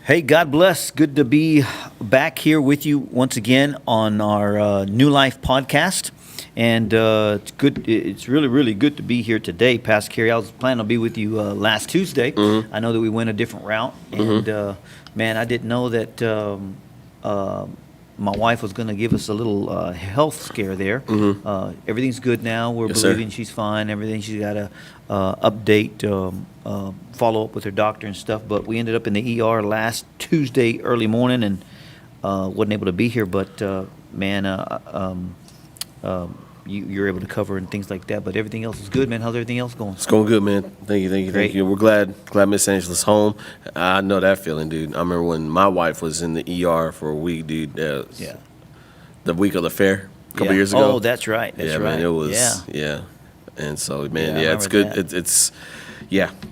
Hey, God bless. Good to be back here with you once again on our New Life podcast. And it's good. It's really, really good to be here today, Pastor Kerry. I was planning to be with you last Tuesday. I know that we went a different route, and man, I didn't know that my wife was going to give us a little health scare there. Everything's good now. We're Yes, believing sir. she's fine. Everything, she's got to update, follow up with her doctor and stuff. But we ended up in the ER last Tuesday early morning and wasn't able to be here. But man, you're able to cover and things like that. But everything else is good, man. How's everything else going? It's going good, man. Thank you, thank you, Great. thank you. We're glad Miss Angela's home. I know that feeling, dude. I remember when my wife was in the ER for a week, dude. Yeah. The week of the fair a couple Yeah. years ago. Oh, that's right. That's yeah, right. man, it was. Yeah. Yeah. And so, man, Yeah, I yeah, it's remember good. that.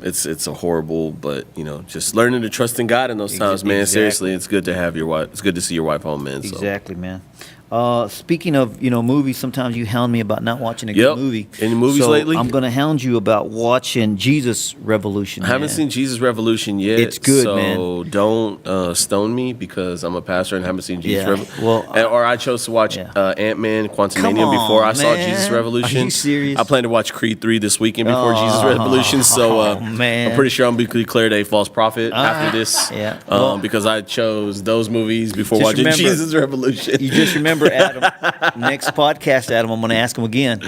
It's a horrible, but just learning to trust in God in those times, man. Exactly. Seriously, it's good to have your wife. It's good to see your wife home, man. So. Exactly, man. Speaking of, movies, sometimes you hound me about not watching a Yep. good movie. Any movies so lately? I'm going to hound you about watching Jesus Revolution. I haven't man. seen Jesus Revolution yet. It's good, so man. don't stone me because I'm a pastor and haven't seen Jesus Yeah, Revolution. well, Or I chose to watch yeah. Ant-Man Quantumania Come on, before I saw man. Jesus Revolution. Are you serious? I plan to watch Creed 3 this weekend before Jesus Oh, Revolution. So man. I'm pretty sure I'm going to be declared a false prophet after this. Yeah. Well, because I chose those movies before just watching remember- Jesus Revolution. You just remember, Adam, next podcast, Adam, I'm going to ask him again.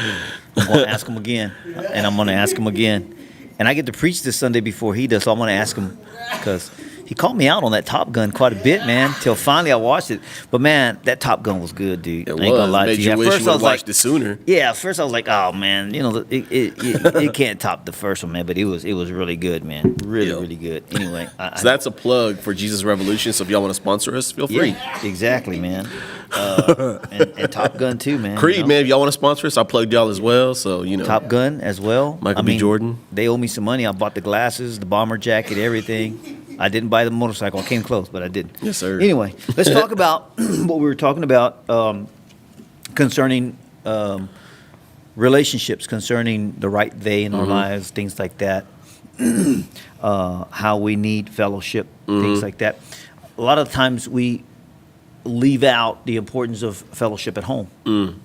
I'm going to ask him again. And I'm going to ask him again. And I get to preach this Sunday before he does, so I'm going to ask him because he called me out on that Top Gun quite a bit, man, till finally I watched it. But, man, that Top Gun was good, dude. It I ain't going to was. lie Made to you you. wish At you first, I would was have watched like, it sooner. yeah, at first I was like, oh, man, it can't top the first one, man. But it was really good, man. Really, Yeah. really good. Anyway. So that's a plug for Jesus Revolution. So if y'all want to sponsor us, feel free. Yeah, exactly, man. And Top Gun, too, man. Creed, man, if y'all want to sponsor us, I plugged y'all as well. So, Top Gun as well. Michael B. Jordan. They owe me some money. I bought the glasses, the bomber jacket, everything. I didn't buy the motorcycle. I came close, but I didn't. Yes, sir. Anyway, let's talk about what we were talking about concerning relationships, concerning the right they in our lives, things like that. How we need fellowship, things like that. A lot of times we leave out the importance of fellowship at home.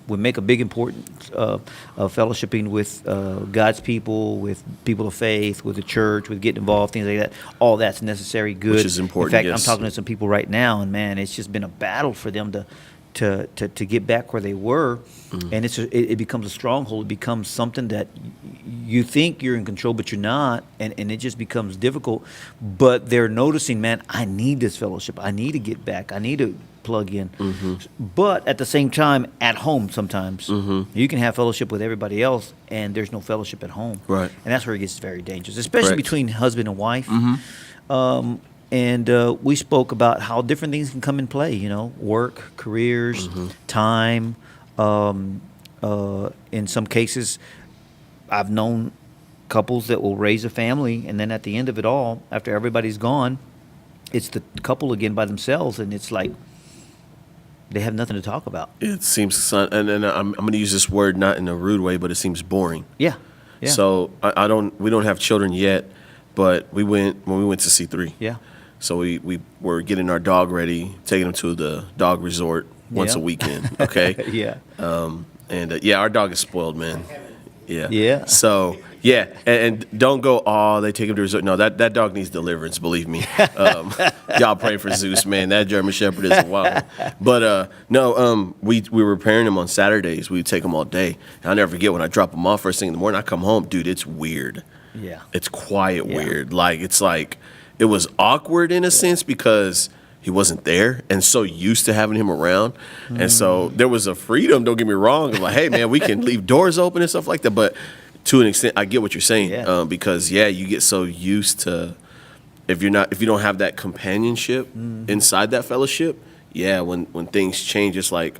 We make a big importance of fellowshipping with God's people, with people of faith, with the church, with getting involved, things like that. All that's necessary, good. Which is important, In fact, yes. I'm talking to some people right now, and man, it's just been a battle for them to get back where they were, and it becomes a stronghold. It becomes something that you think you're in control, but you're not, and it just becomes difficult. But they're noticing, man, I need this fellowship. I need to get back. I need to plug in. But at the same time, at home sometimes, you can have fellowship with everybody else, and there's no fellowship at home. Right. And that's where it gets very dangerous, especially Correct. between husband and wife. And we spoke about how different things can come in play, work, careers, time. In some cases, I've known couples that will raise a family, and then at the end of it all, after everybody's gone, it's the couple again by themselves, and it's like they have nothing to talk about. It seems, and I'm going to use this word not in a rude way, but it seems boring. Yeah. So we don't have children yet, but when we went to C3. Yeah. So we were getting our dog ready, taking him to the dog resort once Yeah. a weekend. Okay. Yeah. Our dog is spoiled, man. Yeah. Yeah. So yeah, and don't go. Oh, they take him to resort. No, that dog needs deliverance. Believe me. Y'all pray for Zeus, man. That German Shepherd is wild. But we were pairing him on Saturdays. We'd take him all day. And I'll never forget when I drop him off first thing in the morning. I come home, dude. It's weird. Yeah. It's quiet Yeah. weird. It was awkward in a sense because he wasn't there and so used to having him around. And so there was a freedom, don't get me wrong. I'm like, hey, man, we can leave doors open and stuff like that. But to an extent, I get what you're saying. Yeah. Because, you get so used to if you don't have that companionship inside that fellowship, when things change, it's like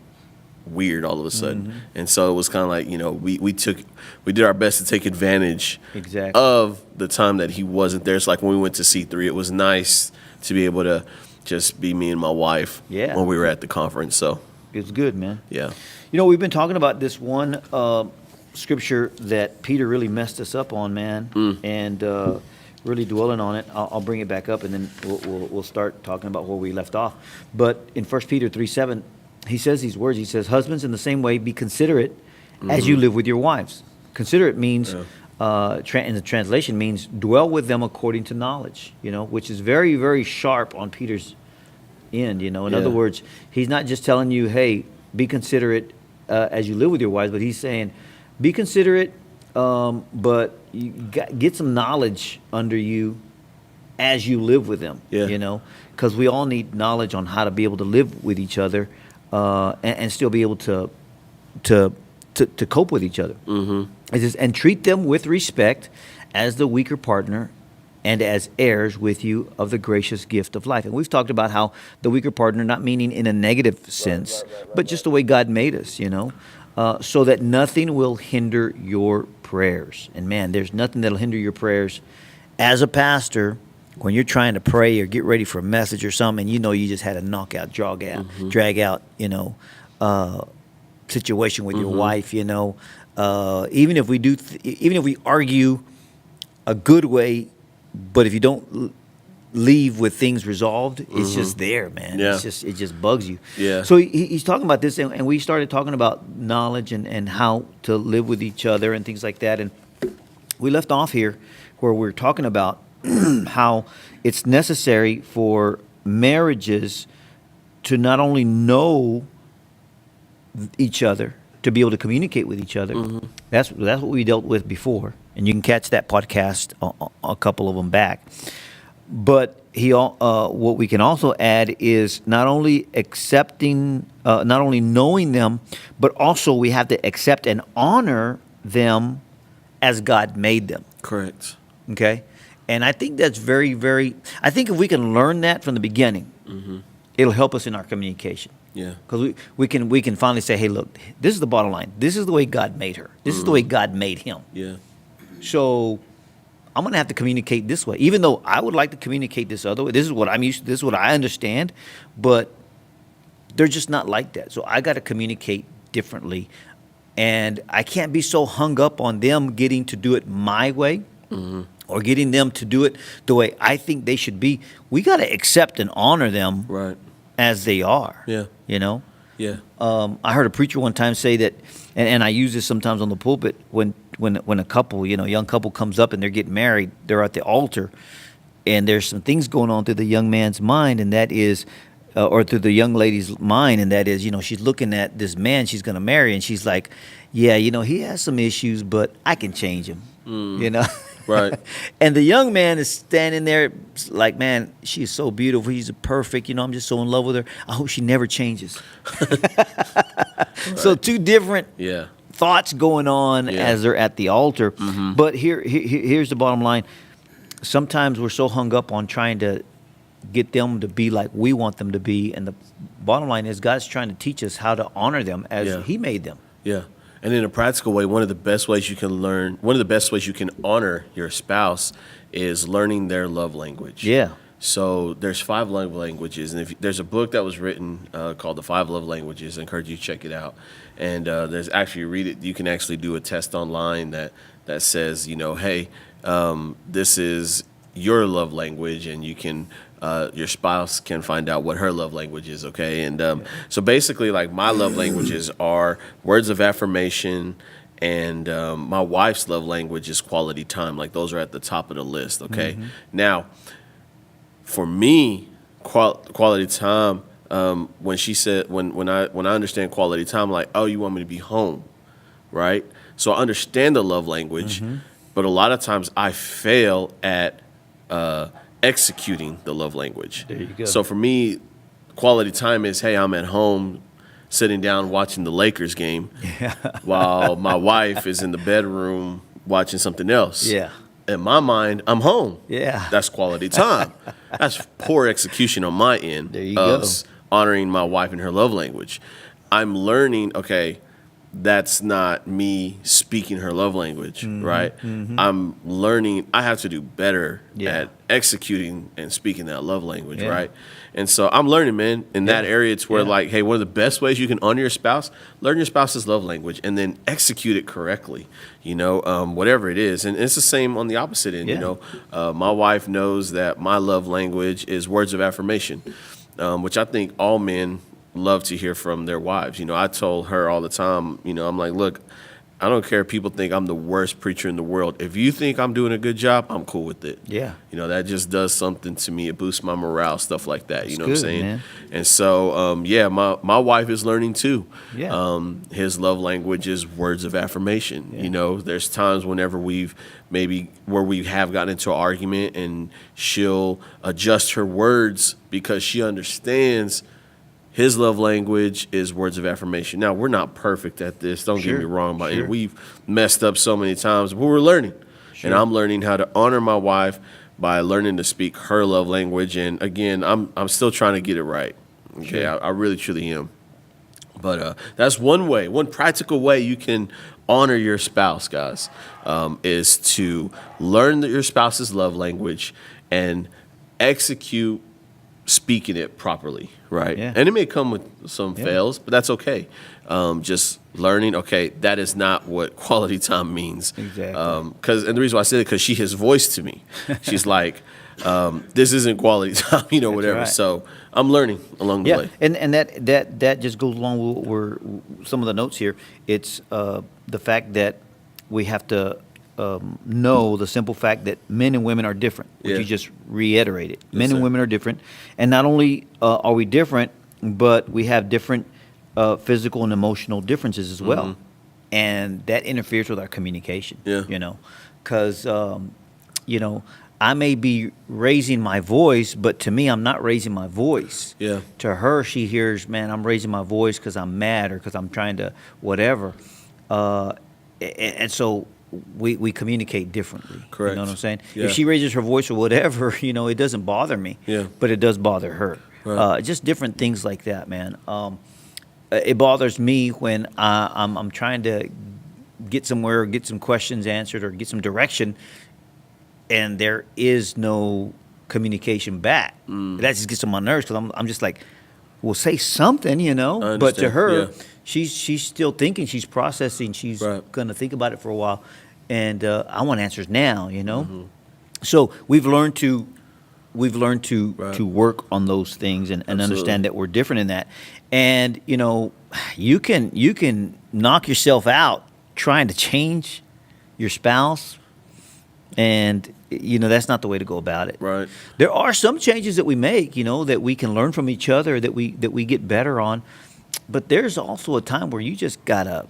weird all of a sudden. And so it was kind of like, we did our best to take advantage Exactly. of the time that he wasn't there. It's like when we went to C3, it was nice to be able to just be me and my wife Yeah. when we were at the conference. So, It's good, man. yeah. We've been talking about this one scripture that Peter really messed us up on, man. And really dwelling on it. I'll bring it back up, and then we'll start talking about where we left off. But in 1 Peter 3:7, he says these words. He says, "Husbands, in the same way, be considerate as you live with your wives." Considerate means, in the translation, means dwell with them according to knowledge. Which is very, very sharp on Peter's end. In other words, he's not just telling you, "Hey, be considerate as you live with your wives," but he's saying, "Be considerate, but you get some knowledge under you as you live with them." Because we all need knowledge on how to be able to live with each other and still be able to cope with each other. And treat them with respect as the weaker partner and as heirs with you of the gracious gift of life. And we've talked about how the weaker partner, not meaning in a negative sense, but just the way God made us, so that nothing will hinder your prayers. And man, there's nothing that'll hinder your prayers as a pastor when you're trying to pray or get ready for a message or something, and you just had a knockout, drag out, situation with your wife, even if we argue a good way, but if you don't leave with things resolved, it's just there, man. Yeah. It just bugs you. Yeah. So he's talking about this, and we started talking about knowledge and how to live with each other and things like that. And we left off here where we're talking about how it's necessary for marriages to not only know each other, to be able to communicate with each other. That's what we dealt with before, and you can catch that podcast, a couple of them back. But what we can also add is not only not only knowing them, but also we have to accept and honor them as God made them. Correct. Okay, and I think that's very, very. I think if we can learn that from the beginning, it'll help us in our communication. Yeah. Because we can finally say, "Hey, look, this is the bottom line. This is the way God made her. This is the way God made him. Yeah. So I'm going to have to communicate this way, even though I would like to communicate this other way. This is what I'm used to. This is what I understand, but they're just not like that. So I got to communicate differently, and I can't be so hung up on them getting to do it my way or getting them to do it the way I think they should be. We got to accept and honor them Right. as they are. Yeah. Yeah. I heard a preacher one time say that, and I use this sometimes on the pulpit when a couple, young couple comes up and they're getting married, they're at the altar, and there's some things going on through the young man's mind, and that is, or through the young lady's mind, and that is, she's looking at this man she's going to marry, and she's like, yeah, he has some issues, but I can change him, Right. And the young man is standing there like, man, she is so beautiful. She's perfect. I'm just so in love with her. I hope she never changes. So two different thoughts going on as they're at the altar. But here's the bottom line. Sometimes we're so hung up on trying to get them to be like we want them to be. And the bottom line is God's trying to teach us how to honor them as he made them. Yeah. And in a practical way, one of the best ways you can honor your spouse is learning their love language. Yeah. So there's 5 love languages, and there's a book that was written called The 5 Love Languages. I encourage you to check it out. And there's actually read it. You can actually do a test online that says, hey, this is your love language, and you can. Your spouse can find out what her love language is, okay? And so basically, like, my love languages are words of affirmation, and my wife's love language is quality time. Like, those are at the top of the list, okay? Now, for me, quality time, when she said, when I understand quality time, like, oh, you want me to be home, right? So I understand the love language, but a lot of times I fail at executing the love language. There you go. So for me, quality time is, hey, I'm at home sitting down watching the Lakers game while my wife is in the bedroom watching something else. Yeah. In my mind, I'm home. Yeah. That's quality time. That's poor execution on my end There you of go. honoring my wife and her love language. I'm learning, okay, that's not me speaking her love language, Mm-hmm. right? I'm learning. I have to do better Yeah. at executing and speaking that love language, Yeah. right? And so I'm learning, man, in that Yeah. area. It's where, Yeah. like, hey, one of the best ways you can honor your spouse, learn your spouse's love language and then execute it correctly, whatever it is. And it's the same on the opposite end, Yeah. My wife knows that my love language is words of affirmation, which I think all men love to hear from their wives. I told her all the time, I'm like, look, I don't care if people think I'm the worst preacher in the world. If you think I'm doing a good job, I'm cool with it. Yeah. That just does something to me. It boosts my morale, stuff like that. You know what I'm good, saying? man. And so, my wife is learning too. Yeah. His love language is words of affirmation. Yeah. There's times whenever we have gotten into an argument and she'll adjust her words because she understands his love language is words of affirmation. Now, we're not perfect at this. Don't get me wrong. But Sure. we've messed up so many times, but we're learning. And I'm learning how to honor my wife by learning to speak her love language. And again, I'm still trying to get it right. Okay, Sure. I really, truly am. But that's one practical way you can honor your spouse, guys, is to learn your spouse's love language and execute speaking it properly, right? Yeah. And it may come with some fails, but that's okay. Just learning, okay, that is not what quality time means. Exactly. And the reason why I said it, because she has voiced to me. She's like, this isn't quality time, whatever. right. So I'm learning along the way. And that just goes along with where some of the notes here. It's the fact that we have to know the simple fact that men and women are different, which Yeah. you just reiterated. Men Yes, and sir. women are different, and not only are we different, but we have different physical and emotional differences as well, and that interferes with our communication. Yeah. Because I may be raising my voice, but to me, I'm not raising my voice. Yeah. To her, she hears, man, I'm raising my voice because I'm mad or because I'm trying to whatever. And so we communicate differently. Correct. You know what I'm saying? Yeah. If she raises her voice or whatever, it doesn't bother me. Yeah. But it does bother her. Right. Just different things like that, man. It bothers me when I'm trying to get somewhere, or get some questions answered, or get some direction, and there is no communication back. That just gets on my nerves because I'm just like, well, say something, But to understand, her, yeah. she's still thinking, she's processing, she's Right. gonna think about it for a while, and I want answers now, Mm-hmm. So we've learned to Right. to work on those things and Absolutely. understand that we're different in that, and you can knock yourself out trying to change your spouse, and that's not the way to go about it. Right. There are some changes that we make, that we can learn from each other, that we get better on. But there's also a time where you just gotta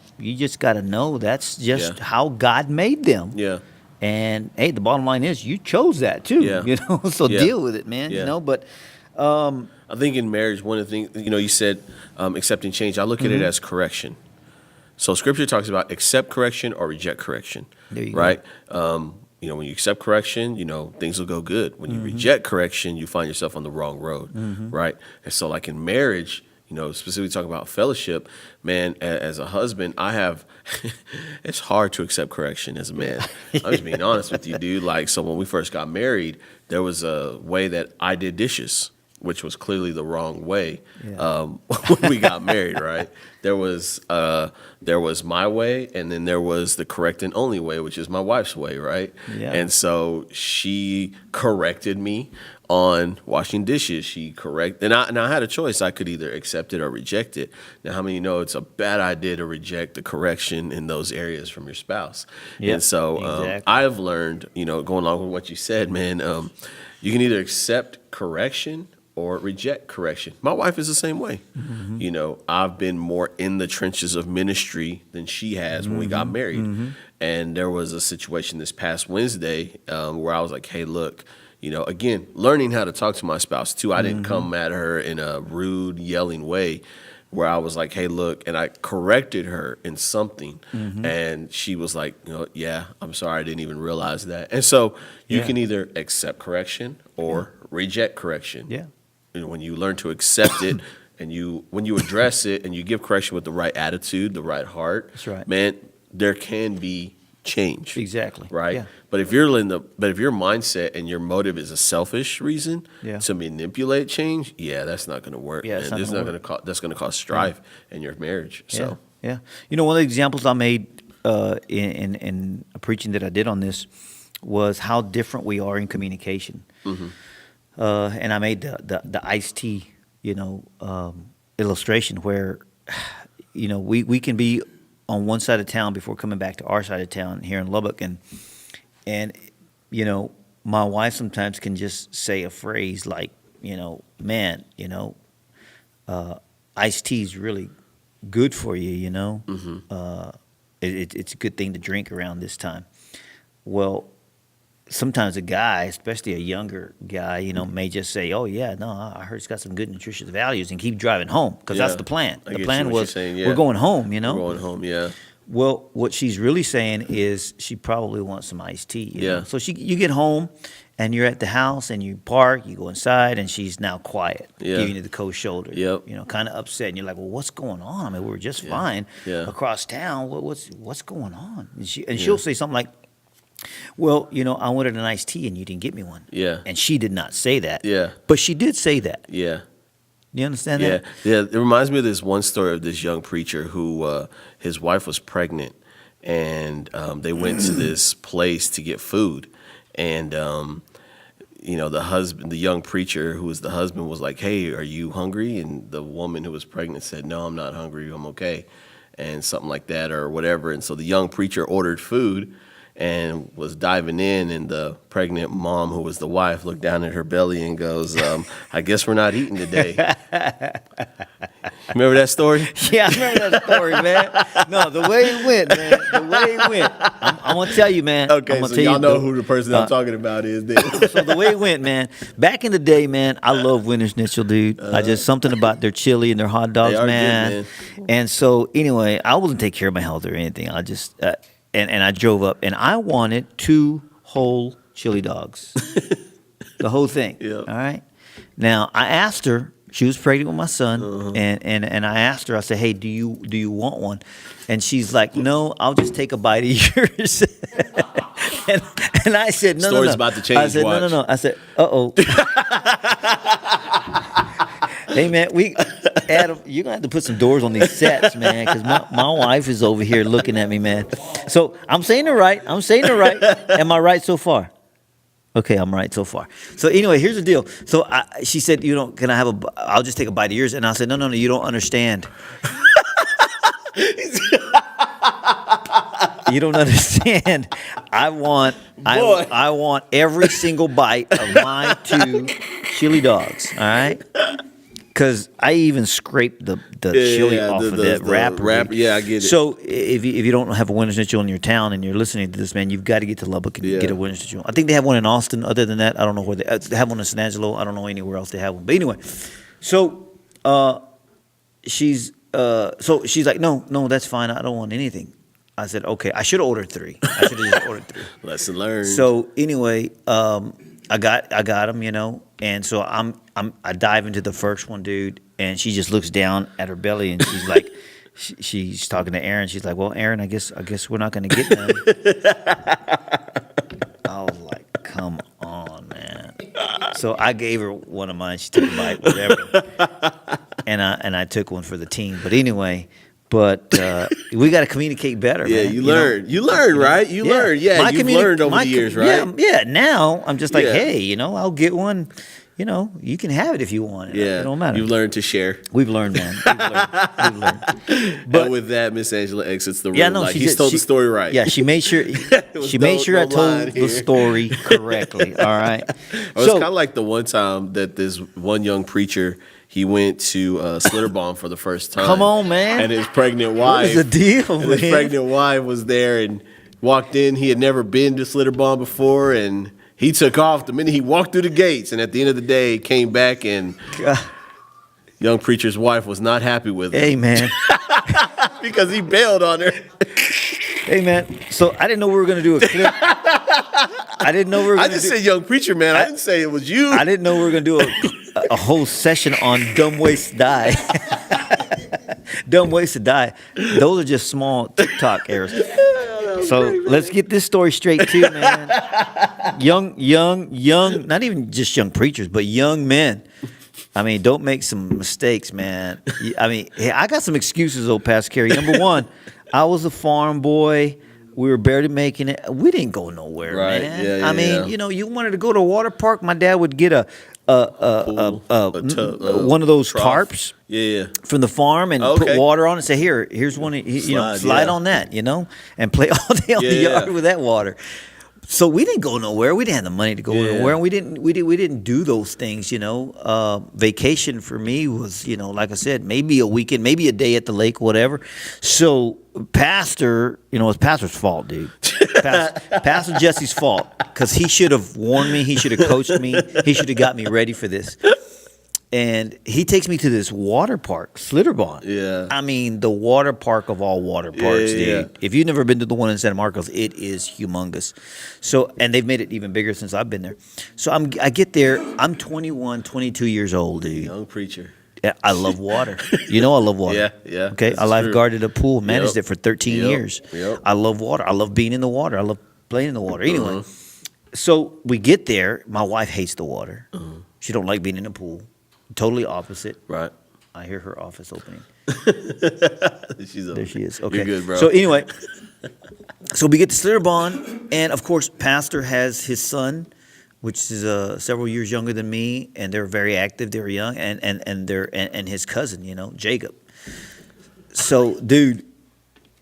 know that's just Yeah. how God made them. Yeah. And hey, the bottom line is you chose that too. Yeah. So Yeah. deal with it, man. Yeah. But I think in marriage, one of the things, you said accepting change. I look at Mm-hmm. it as correction. So Scripture talks about accept correction or reject correction. There you go. right? When you accept correction, things will go good. When you Mm-hmm. reject correction, you find yourself on the wrong road, right? And so, like in marriage, specifically talking about fellowship, man, as a husband, I have, it's hard to accept correction as a man. I'm just being honest with you, dude. Like, so when we first got married, there was a way that I did dishes, which was clearly the wrong way. Yeah. When we got married, right? There was my way, and then there was the correct and only way, which is my wife's way, right? Yeah. And so she corrected me on washing dishes. And I had a choice. I could either accept it or reject it. Now, how many know it's a bad idea to reject the correction in those areas from your spouse? Yeah, And so exactly. I've learned, going along with what you said, man, you can either accept correction or reject correction. My wife is the same way. I've been more in the trenches of ministry than she has when we got married. And there was a situation this past Wednesday where I was like, hey, look, again, learning how to talk to my spouse too. I didn't come at her in a rude, yelling way where I was like, hey, look, and I corrected her in something. And she was like, yeah, I'm sorry, I didn't even realize that. And so you Yeah. can either accept correction or reject correction. Yeah. When you learn to accept it and when you address it and you give correction with the right attitude, the right heart, That's right. man, there can be change. Exactly. Right. Yeah. But if your mindset and your motive is a selfish reason Yeah. to manipulate change, that's not going to work. Yeah, man. it's not This is gonna not going to cause. That's going to cause strife in your marriage. So Yeah. One of the examples I made in a preaching that I did on this was how different we are in communication. And I made the iced tea, illustration where, we can be on one side of town before coming back to our side of town here in Lubbock, and my wife sometimes can just say a phrase like, man, iced tea is really good for you, it's a good thing to drink around this time. Well, sometimes a guy, especially a younger guy, may just say, "Oh yeah, no, I heard it's got some good nutritious values," and keep driving home because that's the plan. I The get plan what you're was saying, yeah. we're going home, We're going home, yeah. Well, what she's really saying is she probably wants some iced tea. You know? Yeah. So you get home, and you're at the house, and you park, you go inside, and she's now quiet, Yeah. giving you the cold shoulder. Yep. Kind of upset, and you're like, "Well, what's going on? I mean, we were just fine across town. What's going on?" And she'll say something like, "Well, I wanted an iced tea, and you didn't get me one." Yeah. And she did not say that. Yeah. But she did say that. Yeah. You understand Yeah, that? yeah. It reminds me of this one story of this young preacher who his wife was pregnant, and they went to this place to get food, and the young preacher who was the husband was like, "Hey, are you hungry?" And the woman who was pregnant said, "No, I'm not hungry. I'm okay," and something like that or whatever. And so the young preacher ordered food and was diving in, and the pregnant mom, who was the wife, looked down at her belly and goes, "I guess we're not eating today." Remember that story? Yeah, I remember that story, man. No, the way it went, man. The way it went. I'm gonna tell you, man. Okay, I'm gonna so tell y'all you know who the person I'm talking about is then. So the way it went, man. Back in the day, man, I love Winter Schnitzel, dude. I just something about their chili and their hot dogs, They are good, man. man. And so anyway, I wasn't take care of my health or anything. I just and I drove up, and I wanted 2 whole chili dogs, the whole thing. Yeah. All right. Now I asked her. She was pregnant with my son, and I asked her. I said, "Hey, do you want one?" And she's like, "No, I'll just take a bite of yours." and I said, "No, Story's no, no." about to change, I said, watch. "No." I said, "Uh-oh." Hey man, Adam, you're gonna have to put some doors on these sets, man, because my wife is over here looking at me, man. So I'm saying it right. Am I right so far? Okay, I'm right so far. So anyway, here's the deal. So she said, can I have I'll just take a bite of yours. And I said, no, you don't understand. You don't understand. I want every single bite of my 2 chili dogs, all right? Because I even scraped the chili off of that wrapper. Yeah, I get it. So if you don't have a Winter Schnitzel in your town and you're listening to this, man, you've got to get to Lubbock and get a Winter Schnitzel. I think they have one in Austin. Other than that, I don't know where they have one in San Angelo. I don't know anywhere else they have one. But anyway, so she's like, no, that's fine. I don't want anything. I said, okay. I should have ordered 3. I should have just ordered 3. Lesson learned. So anyway, I got them, and so I dive into the first one, dude, and she just looks down at her belly and she's like, she's talking to Aaron. She's like, "Well, Aaron, I guess we're not going to get none." I was like, "Come on, man." So I gave her one of mine. She took a bite, whatever, and I took one for the team. But anyway. But we got to communicate better. Yeah, man. you learn. You learn, right? You learn. Yeah, you've learned over the years, right? Yeah. Now I'm just like, Yeah. hey, I'll get one. You can have it if you want it. Yeah, It don't matter. You've learned to share. We've learned, man. We've learned. But with that, Miss Angela exits the room. Yeah, no, like she he's said- told she- the story right. Yeah, she made sure. She made sure I no line told the here. story correctly. All right. It's kind of like the one time that this one young preacher, he went to Slitterbomb for the first time. Come on, man. And his pregnant What wife. is the deal, and his man? pregnant wife was there and walked in. He had never been to Slitterbomb before, and he took off the minute he walked through the gates. And at the end of the day, came back, and young preacher's wife was not happy with him Hey, man. because he bailed on her. Hey, man. So I didn't know we were gonna do a clip. I didn't know we were I gonna just do. said young preacher, man. I didn't say it was you. I didn't know we were gonna do a whole session on dumb ways to die. Dumb ways to die. Those are just small TikTok errors. So let's get this story straight too, man. Young, not even just young preachers, but young men. I mean, don't make some mistakes, man. I mean, hey, I got some excuses, old Pastor Kerry. Number one, I was a farm boy. We were barely making it. We didn't go nowhere, Right. man. Yeah, I mean, you know, you wanted to go to a water park. My dad would get one of those trough. tarps Yeah. from the farm and Okay. put water on it and say, here's one, slide yeah. on that, and play all day on the Yeah. yard with that water. So we didn't go nowhere. We didn't have the money to go Yeah. nowhere, and we didn't do those things. Vacation for me was, like I said, maybe a weekend, maybe a day at the lake, whatever. So Pastor, it's Pastor's fault, dude. Pastor Jesse's fault, because he should have warned me. He should have coached me. He should have got me ready for this. And he takes me to this water park, Slitterbond. Yeah. I mean, the water park of all water parks, dude. Yeah. If you've never been to the one in San Marcos, it is humongous. So, and they've made it even bigger since I've been there. So I get there. I'm 21, 22 years old, dude. Young preacher. Yeah, I love water. I love water. Yeah. Okay, This I is true. lifeguarded a pool, managed Yep. it for 13 Yep. years. Yep. I love water. I love being in the water. I love playing in the water. Anyway, so we get there. My wife hates the water. She don't like being in the pool. Totally opposite. Right. I hear her office opening. She's There she is. Okay. You're good, bro. So anyway, so we get to Slitterbond, and of course, Pastor has his son, which is several years younger than me, and they're very active. They're young, and his cousin, Jacob. So, dude,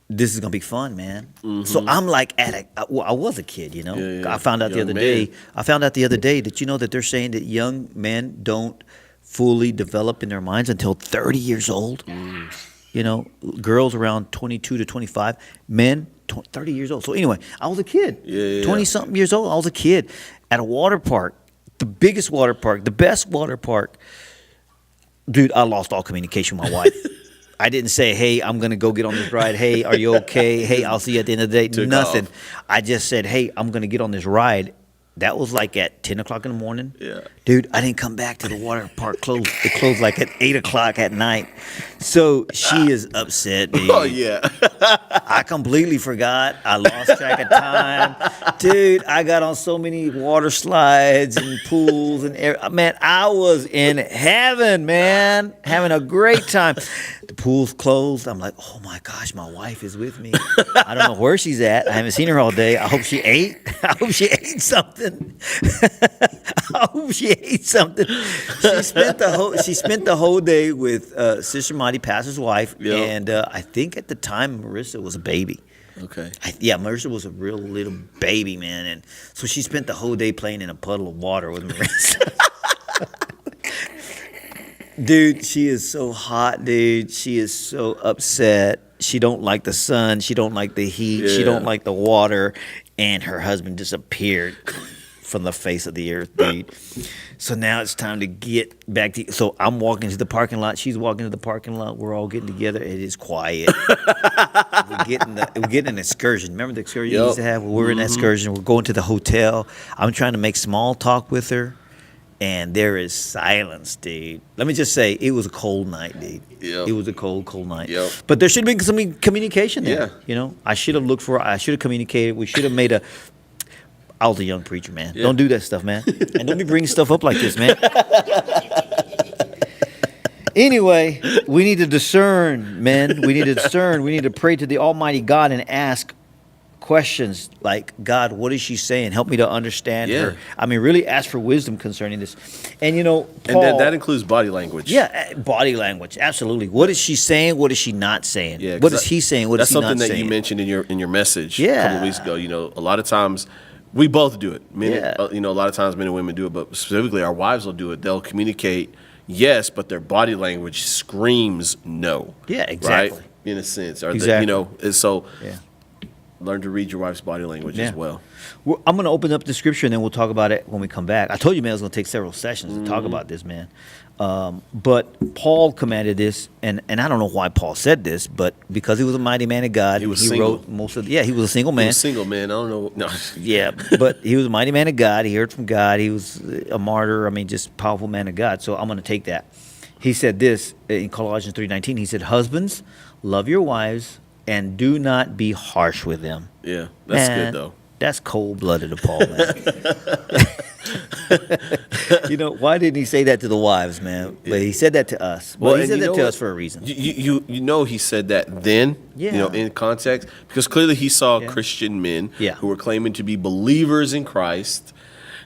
this is gonna be fun, man. So I'm like I was a kid, Yeah. I found out the Young other man. day. I found out the other day that that they're saying that young men don't fully develop in their minds until 30 years old. Girls around 22 to 25, men 30 years old. So anyway, I was a kid, Yeah. 20-something years old. I was a kid at a water park, the biggest water park, the best water park. Dude, I lost all communication with my wife. I didn't say, hey, I'm going to go get on this ride. Hey, are you okay? Hey, I'll see you at the end of the day. Took Nothing. off. I just said, hey, I'm going to get on this ride. That was like at 10 o'clock in the morning. Yeah. Dude, I didn't come back to the water park closed. It closed like at 8 o'clock at night. So she is upset, dude. Oh, yeah. I completely forgot. I lost track of time. Dude, I got on so many water slides and pools and man, I was in heaven, man. Having a great time. The pool's closed. I'm like, oh my gosh, my wife is with me. I don't know where she's at. I haven't seen her all day. I hope she ate. I hope she ate something. I hope she ate something. She spent the whole day with Sister Monty, Pastor's wife, Yep. and I think at the time Marissa was a baby. Okay. Marissa was a real little baby, man, and so she spent the whole day playing in a puddle of water with Marissa. Dude, she is so hot, dude. She is so upset. She don't like the sun. She don't like the heat. She Yeah. don't like the water, and her husband disappeared from the face of the earth, dude. So now it's time to get back to. So I'm walking to the parking lot. She's walking to the parking lot. We're all getting together. It is quiet. we're getting an excursion. Remember the excursion you Yep. used to have? We're in that excursion. We're going to the hotel. I'm trying to make small talk with her, and there is silence, dude. Let me just say, it was a cold night, dude. Yep. It was a cold night. Yep. But there should have been some communication there. Yeah. I should have looked for. I should have communicated. We should have made a. I was a young preacher, man. Yeah. Don't do that stuff, man. And don't be bringing stuff up like this, man. Anyway, we need to discern, men. We need to discern. We need to pray to the Almighty God and ask questions like, God, what is she saying? Help me to understand Yeah. her. I mean, really ask for wisdom concerning this. And, Paul, And that includes body language. yeah, body language, absolutely. What is she saying? What is she not saying? Yeah, What 'cause is he saying? What is that's he not something that saying? you mentioned in your message a Yeah. couple of weeks ago. A lot of times we both do it. Yeah. A lot of times men and women do it, but specifically our wives will do it. They'll communicate yes, but their body language screams no. Yeah, exactly. Right? In a sense, or Exactly. and so Yeah. learn to read your wife's body language Yeah. as well. I'm going to open up the scripture and then we'll talk about it when we come back. I told you, man, it was going to take several sessions to talk about this, man. But Paul commanded this, and I don't know why Paul said this, but because he was a mighty man of God, He was he single. wrote most of. He was a single He man. was single, man. I don't know. No. Yeah, but he was a mighty man of God. He heard from God. He was a martyr. I mean, just powerful man of God. So I'm going to take that. He said this in Colossians 3:19. He said, "Husbands, love your wives and do not be harsh with them." Yeah, that's Man, good though. That's cold-blooded of Paul, man. Why didn't he say that to the wives, man? But he said that to us. Well, he and said you that know to what? us for a reason. You know he said that then, Yeah. in context, because clearly he saw Yeah. Christian men Yeah. who were claiming to be believers in Christ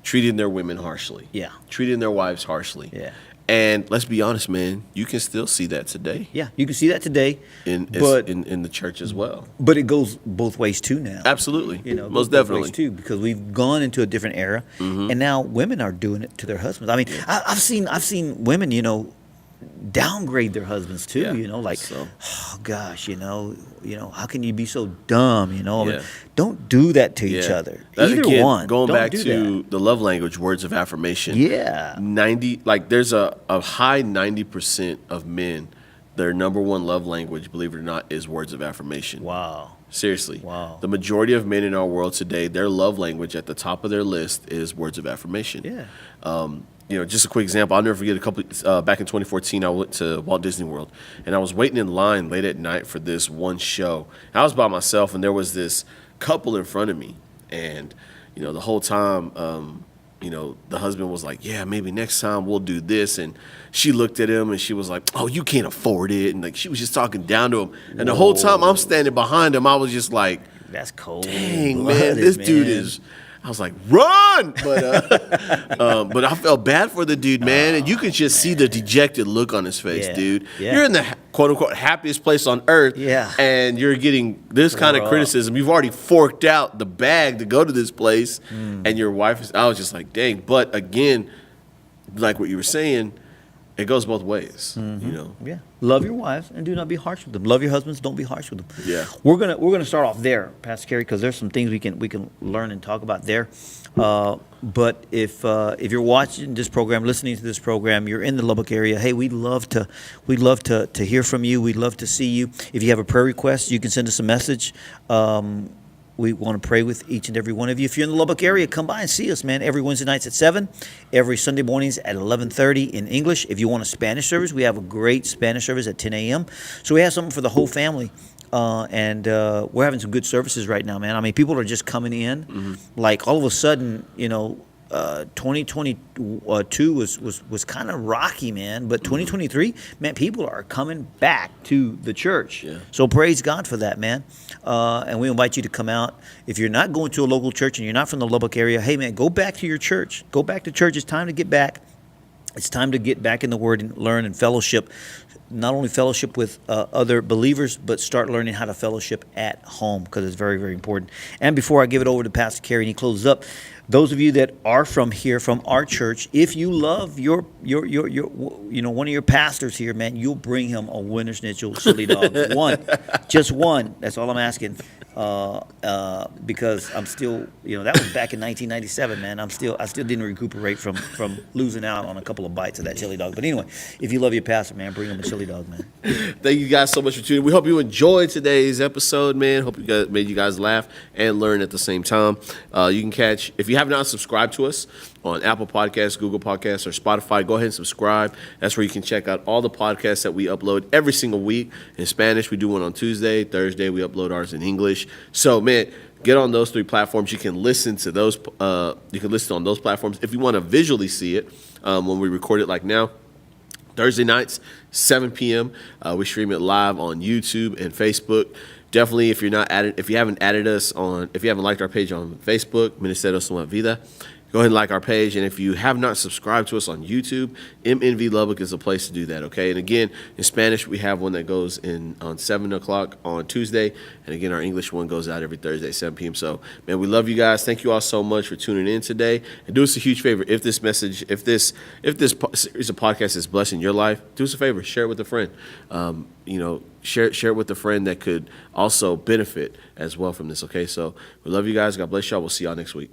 treating their women harshly. Yeah. Treating their wives harshly. Yeah. And let's be honest, man, you can still see that today Yeah, you can see that today, in but the church as well. but it goes both ways too now. Absolutely. It goes Most both ways definitely. too, because we've gone into a different era, and now women are doing it to their husbands. I mean, I've seen women, downgrade their husbands too. Yeah. Like, So- oh gosh, how can you be so dumb? I mean, Yeah. don't do that to each Yeah. other. That, Either again, one. Going Don't back do to the love language, words of affirmation. that. Yeah. 90, like there's a high 90% of men, their number one love language, believe it or not, is words of affirmation. Wow. Seriously. Wow. The majority of men in our world today, their love language at the top of their list is words of affirmation. Yeah. Just a quick example. I'll never forget back in 2014, I went to Walt Disney World, and I was waiting in line late at night for this one show. I was by myself, and there was this couple in front of me, and the whole time, the husband was like, "Yeah, maybe next time we'll do this," and she looked at him and she was like, "Oh, you can't afford it," and like she was just talking down to him, and the whole time I'm standing behind him, I was just like, That's cold. "Dang, man, this dude is." I was like, "Run!" But I felt bad for the dude, man, and you could just see the dejected look on his face, Yeah. dude. Yeah. You're in the quote unquote happiest place on earth, Yeah. and you're getting this kind of Bruh. criticism. You've already forked out the bag to go to this place, Hmm. and your wife is. I was just like, "Dang!" But again, like what you were saying, it goes both ways, Yeah. Love your wives and do not be harsh with them. Love your husbands, don't be harsh with them. Yeah. We're gonna start off there, Pastor Kerry, because there's some things we can learn and talk about there. But if you're watching this program, listening to this program, you're in the Lubbock area, hey, we'd love to hear from you. We'd love to see you. If you have a prayer request, you can send us a message. We want to pray with each and every one of you. If you're in the Lubbock area, come by and see us, man. Every Wednesday nights at 7, every Sunday mornings at 11:30 in English. If you want a Spanish service, we have a great Spanish service at 10 a.m. So we have something for the whole family. And we're having some good services right now, man. I mean, people are just coming in. Like all of a sudden, 2022 was kind of rocky, man. But 2023, man, people are coming back to the church. Yeah. So praise God for that, man. And we invite you to come out. If you're not going to a local church and you're not from the Lubbock area, hey, man, go back to your church. Go back to church. It's time to get back. It's time to get back in the Word and learn and fellowship. Not only fellowship with other believers, but start learning how to fellowship at home, because it's very, very important. And before I give it over to Pastor Kerry and he closes up, those of you that are from here, from our church, if you love your one of your pastors here, man, you'll bring him a Winter Schnitzel chili dog. One, just one. That's all I'm asking. Because I'm still, that was back in 1997, man. I still didn't recuperate from losing out on a couple of bites of that chili dog. But anyway, if you love your pastor, man, bring him a chili dog, man. Thank you guys so much for tuning in. We hope you enjoyed today's episode, man. Hope made you guys laugh and learn at the same time. You can catch, if you have not subscribed to us on Apple Podcasts, Google Podcasts, or Spotify, go ahead and subscribe. That's where you can check out all the podcasts that we upload every single week. In Spanish, we do one on Tuesday. Thursday, we upload ours in English. So, man, get on those 3 platforms. You can listen to those. You can listen on those platforms. If you want to visually see it, when we record it like now, Thursday nights, 7 p.m. We stream it live on YouTube and Facebook. Definitely, if you haven't liked our page on Facebook, Ministerio Suma Vida, go ahead and like our page. And if you have not subscribed to us on YouTube, MNV Lubbock is a place to do that, okay? And again, in Spanish, we have one that goes in on 7 o'clock on Tuesday. And again, our English one goes out every Thursday at 7 p.m. So, man, we love you guys. Thank you all so much for tuning in today. And do us a huge favor. If this series of podcasts is blessing your life, do us a favor. Share it with a friend. Share it with a friend that could also benefit as well from this, okay? So we love you guys. God bless y'all. We'll see y'all next week.